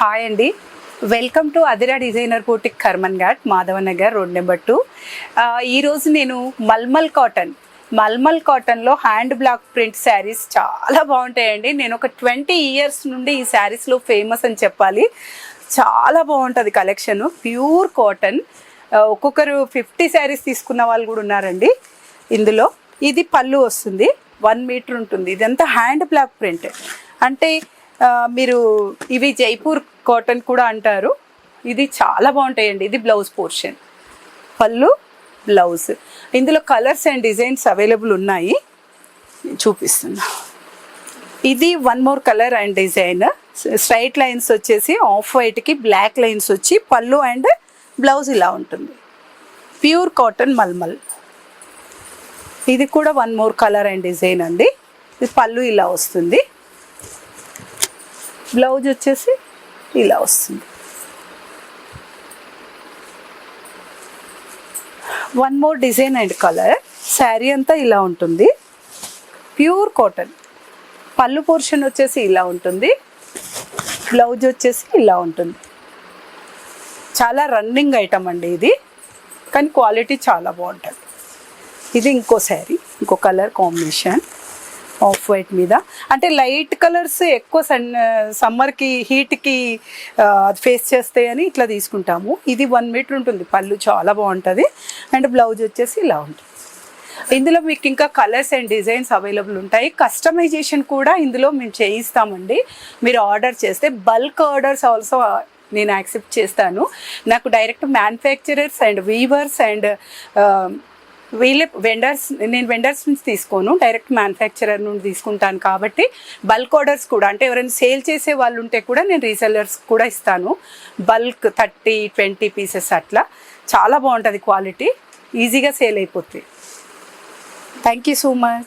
Hi అండి, welcome to Adira designer boutique Karmanghat, Madhavan Nagar, road number 2. ఈరోజు నేను మల్మల్ కాటన్లో హ్యాండ్ బ్లాక్ ప్రింట్ శారీస్ చాలా బాగుంటాయండి. నేను ఒక 20 years నుండి ఈ శారీస్లో ఫేమస్ అని చెప్పాలి. చాలా బాగుంటుంది కలెక్షన్, ప్యూర్ కాటన్. ఒక్కొక్కరు 50 శారీస్ తీసుకున్న వాళ్ళు కూడా ఉన్నారండి. ఇందులో ఇది పళ్ళు వస్తుంది, 1 మీటర్ ఉంటుంది. ఇదంతా హ్యాండ్ బ్లాక్ ప్రింట్ అంటే మీరు ఇవి జైపూర్ కాటన్ కూడా అంటారు. ఇది చాలా బాగుంటాయండి. ఇది బ్లౌజ్ పోర్షన్, పళ్ళు, బ్లౌజ్. ఇందులో కలర్స్ అండ్ డిజైన్స్ అవైలబుల్ ఉన్నాయి, చూపిస్తున్నా. ఇది 1 more colour and design. Straight lines వచ్చేసి ఆఫ్ వైట్కి బ్లాక్ లైన్స్ వచ్చి పళ్ళు అండ్ బ్లౌజ్ ఇలా ఉంటుంది. Pure cotton mulmul. ఇది కూడా 1 more కలర్ అండ్ డిజైన్ అండి. ఇది పళ్ళు ఇలా వస్తుంది, బ్లౌజ్ వచ్చేసి ఇలా వస్తుంది. 1 more design and colour. Sari అంతా ఇలా ఉంటుంది, ప్యూర్ కాటన్. పళ్ళు పోర్షన్ వచ్చేసి ఇలా ఉంటుంది, బ్లౌజ్ వచ్చేసి ఇలా ఉంటుంది. చాలా రన్నింగ్ ఐటమ్ అండి ఇది, కానీ క్వాలిటీ చాలా బాగుంటుంది. ఇది ఇంకో శారీ, ఇంకో కలర్ కాంబినేషన్ ఆఫ్ వైట్ మీద. అంటే లైట్ కలర్స్ ఎక్కువ సమ్మర్కి హీట్కి ఫేస్ చేస్తాయని ఇట్లా తీసుకుంటాము. ఇది 1 మీటర్ ఉంటుంది, పళ్ళు చాలా బాగుంటుంది అండ్ బ్లౌజ్ వచ్చేసి ఇలా ఉంటుంది. ఇందులో మీకు ఇంకా కలర్స్ అండ్ డిజైన్స్ అవైలబుల్ ఉంటాయి. కస్టమైజేషన్ కూడా ఇందులో మేము చేయిస్తామండి. మీరు ఆర్డర్ చేస్తే బల్క్ ఆర్డర్స్ ఆల్సో నేను యాక్సెప్ట్ చేస్తాను. నాకు direct manufacturers and weavers and వీళ్ళే వెండర్స్, నేను వెండర్స్ నుంచి తీసుకోను, డైరెక్ట్ మ్యానుఫ్యాక్చరర్ నుండి తీసుకుంటాను. కాబట్టి బల్క్ ఆర్డర్స్ కూడా, అంటే ఎవరైనా సేల్ చేసే వాళ్ళు ఉంటే కూడా నేను రీసెల్లర్స్ కూడా ఇస్తాను. బల్క్ 30-20 పీసెస్ అట్లా. చాలా బాగుంటుంది క్వాలిటీ, ఈజీగా సేల్ అయిపోతుంది. Thank you so much.